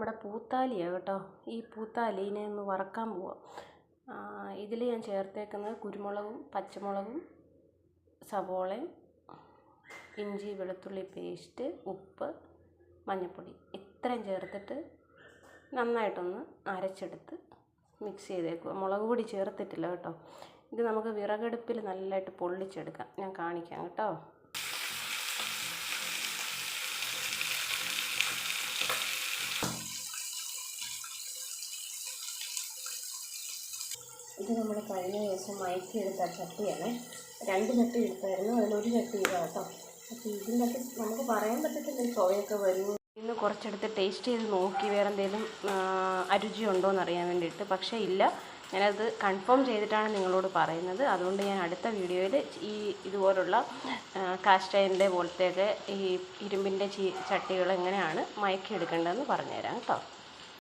നമ്മുടെ പൂത്താലിയാണ് കേട്ടോ. ഈ പൂത്താലിനെ ഒന്ന് വറക്കാൻ പോവാം. ഇതിൽ ഞാൻ ചേർത്തേക്കുന്നത് കുരുമുളകും പച്ചമുളകും സവോളയും ഇഞ്ചി വെളുത്തുള്ളി പേസ്റ്റ് ഉപ്പ് മഞ്ഞൾപ്പൊടി ഇത്രയും ചേർത്തിട്ട് നന്നായിട്ടൊന്ന് അരച്ചെടുത്ത് മിക്സ് ചെയ്തേക്കുക. മുളക് പൊടി ചേർത്തിട്ടില്ല കേട്ടോ. ഇത് നമുക്ക് വിറകടുപ്പിൽ നല്ലതായിട്ട് പൊള്ളിച്ചെടുക്കാം. ഞാൻ കാണിക്കാം കേട്ടോ. ഇത് നമ്മൾ കഴിഞ്ഞ ദിവസം മയക്കിയെടുത്ത ചട്ടിയാണ്. 2 ചട്ടി എടുത്തായിരുന്നു, അതിലൊരു ചട്ടി ഇതാ കേട്ടോ. അപ്പോൾ ഇതിൻ്റെയൊക്കെ നമുക്ക് പറയാൻ പറ്റത്തില്ല ചുവയൊക്കെ വരും. ഇന്ന് കുറച്ചെടുത്ത് ടേസ്റ്റ് ചെയ്ത് നോക്കി വേറെ എന്തെങ്കിലും അരുചി ഉണ്ടോ എന്നറിയാൻ വേണ്ടിയിട്ട്. പക്ഷേ ഇല്ല, ഞാനത് കൺഫേം ചെയ്തിട്ടാണ് നിങ്ങളോട് പറയുന്നത്. അതുകൊണ്ട് ഞാൻ അടുത്ത വീഡിയോയിൽ ഈ ഇതുപോലുള്ള കാസ്റ്റ് അയണിൻ്റെ പോലത്തെയൊക്കെ ഈ ഇരുമ്പിൻ്റെ ചട്ടികൾ എങ്ങനെയാണ് മയക്കിയെടുക്കേണ്ടതെന്ന് പറഞ്ഞുതരാം കേട്ടോ.